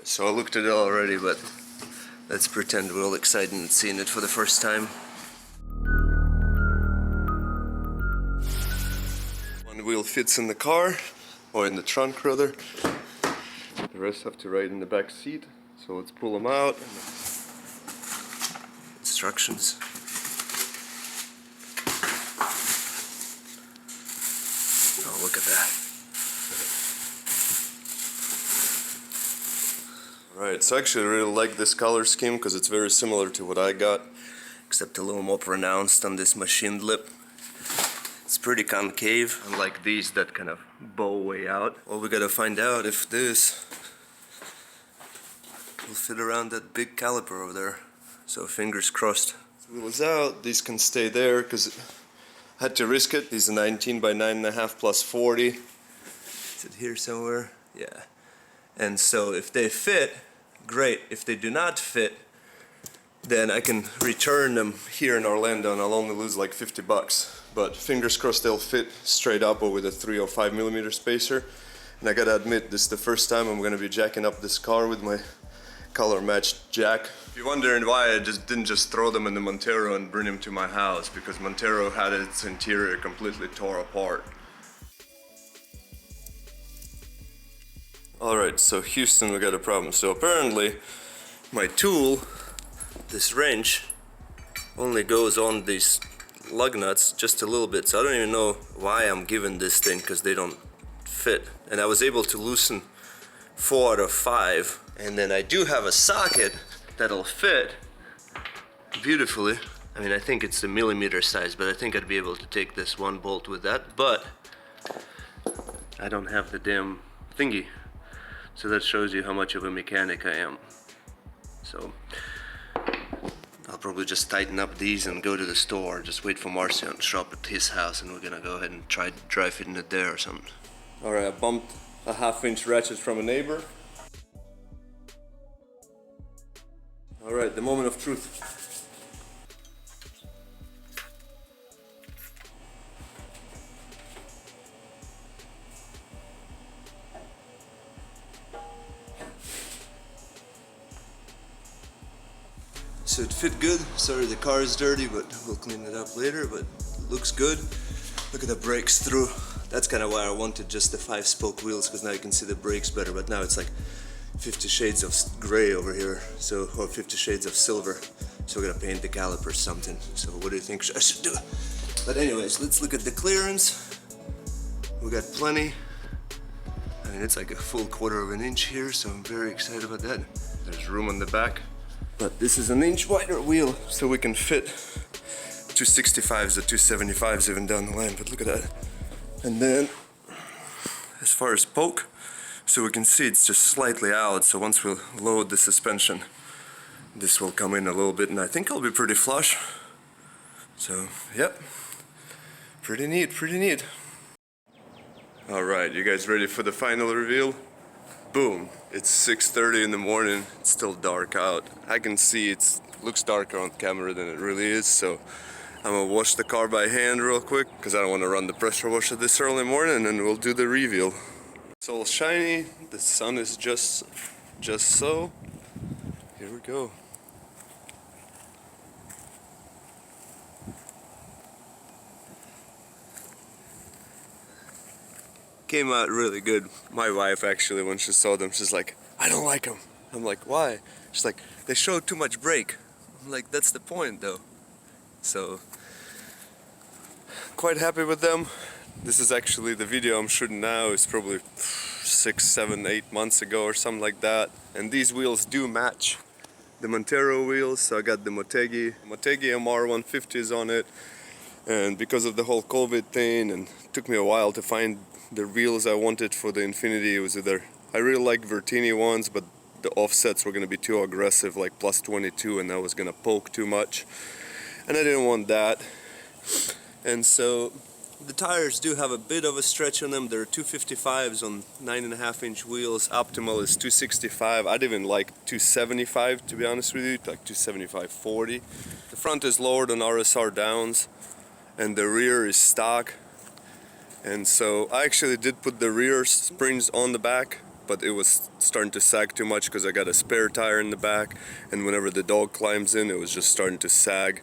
So I looked at it already, but let's pretend we're all excited and seeing it for the first time. One wheel fits in the car, or in the trunk rather. The rest have to ride in the back seat. So let's pull them out. Instructions. Oh, look at that. Right, so I actually really like this color scheme because it's very similar to what I got, except a little more pronounced on this machined lip. It's pretty concave, unlike these that kind of bow way out. Well, we gotta find out if this will fit around that big caliper over there. So fingers crossed. The wheel is out, these can stay there because I had to risk it. These are 19 by 9.5 plus 40. Is it here somewhere? Yeah. And so if they fit, great. If they do not fit, then I can return them here in Orlando and I'll only lose like 50 bucks. But fingers crossed they'll fit straight up or with a 305mm spacer. And I gotta admit, this is the first time I'm gonna be jacking up this car with my color matched jack. If you're wondering why I didn't just throw them in the Montero and bring them to my house, because Montero had its interior completely tore apart. Alright, so Houston, we got a problem. So apparently my tool, this wrench, only goes on these lug nuts just a little bit. So I don't even know why I'm given this thing, because they don't fit. And I was able to loosen 4 out of 5. And then I do have a socket that'll fit beautifully. I mean, I think it's the millimeter size, but I think I'd be able to take this one bolt with that. But I don't have the damn thingy. So that shows you how much of a mechanic I am. So I'll probably just tighten up these and go to the store. Just wait for Marcio to show up at his house and we're gonna go ahead and try dry fitting it there or something. Alright, I bumped a 1/2-inch ratchet from a neighbor. Alright, the moment of truth. So it fit good. Sorry the car is dirty, but we'll clean it up later, but it looks good. Look at the brakes through. That's kind of why I wanted just the 5-spoke wheels, because now you can see the brakes better, but now it's like 50 shades of gray over here, so, or 50 shades of silver. So we're gonna paint the caliper or something. So what do you think I should do? But anyways, let's look at the clearance. We got plenty. I mean, it's like a full 1/4 inch here, so I'm very excited about that. There's room on the back. But this is an inch wider wheel, so we can fit 265s or 275s even down the line, but look at that. And then, as far as poke, so we can see it's just slightly out, so once we load the suspension, this will come in a little bit, and I think I'll be pretty flush. So, yep, pretty neat, pretty neat. Alright, you guys ready for the final reveal? Boom, it's 6:30 in the morning, it's still dark out. I can see it looks darker on camera than it really is, so I'm gonna wash the car by hand real quick, because I don't want to run the pressure washer this early morning, and we'll do the reveal. It's all shiny, the sun is just so. Here we go. Came out really good. My wife actually, when she saw them, she's like, I don't like them. I'm like, why? She's like, they show too much brake. I'm like, that's the point though. So, quite happy with them. This is actually the video I'm shooting now. It's probably 6, 7, 8 months ago or something like that. And these wheels do match the Montero wheels. So I got the Motegi MR150s on it. And because of the whole COVID thing, and it took me a while to find the wheels I wanted for the Infiniti, it was either, I really like Vertini ones, but the offsets were going to be too aggressive, like plus 22, and that was going to poke too much. And I didn't want that. And so the tires do have a bit of a stretch on them. They're 255s on 9.5-inch wheels. Optimal is 265. I'd even like 275 to be honest with you, like 275/40. The front is lowered on RSR downs, and the rear is stock. And so I actually did put the rear springs on the back, but it was starting to sag too much because I got a spare tire in the back, and whenever the dog climbs in, it was just starting to sag.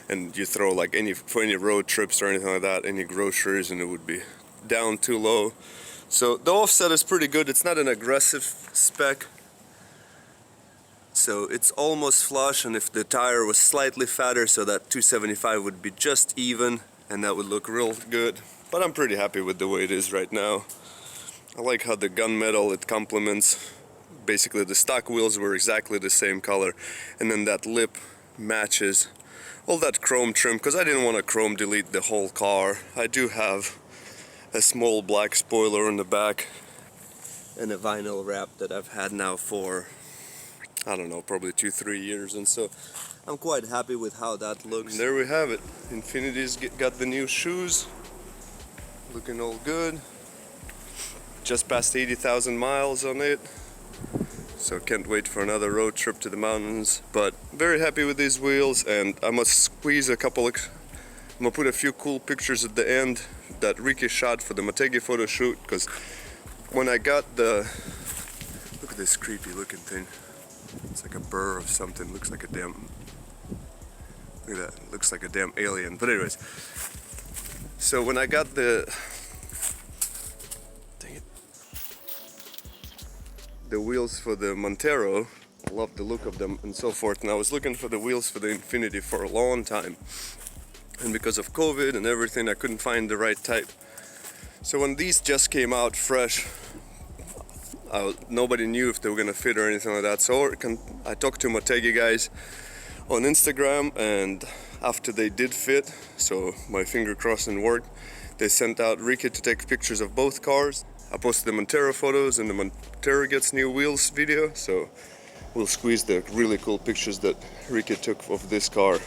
And you throw like for any road trips or anything like that, any groceries, and it would be down too low. So the offset is pretty good. It's not an aggressive spec, so it's almost flush, and if the tire was slightly fatter, so that 275 would be just even, and that would look real good. But I'm pretty happy with the way it is right now. I like how the gunmetal, it complements. Basically the stock wheels were exactly the same color, and then that lip matches all that chrome trim, because I didn't want to chrome delete the whole car. I do have a small black spoiler in the back and a vinyl wrap that I've had now for, I don't know, probably 2-3 years, and so I'm quite happy with how that looks. And there we have it. Infiniti's got the new shoes, looking all good. Just past 80,000 miles on it, so can't wait for another road trip to the mountains. But very happy with these wheels, and I must squeeze a couple of, I'm gonna put a few cool pictures at the end that Ricky shot for the Motegi photo shoot, because when I got the, look at this creepy looking thing. It's like a burr of something, looks like a damn, look at that, looks like a damn alien. But anyways, so when I got the, the wheels for the Montero, I love the look of them and so forth, and I was looking for the wheels for the Infiniti for a long time, and because of COVID and everything I couldn't find the right type. So when these just came out fresh, nobody knew if they were gonna fit or anything like that, so I talked to Motegi guys on Instagram, and after they did fit, so my finger crossed and worked, they sent out Ricky to take pictures of both cars. I posted the Montero photos and the Montero gets new wheels video, so we'll squeeze the really cool pictures that Ricky took of this car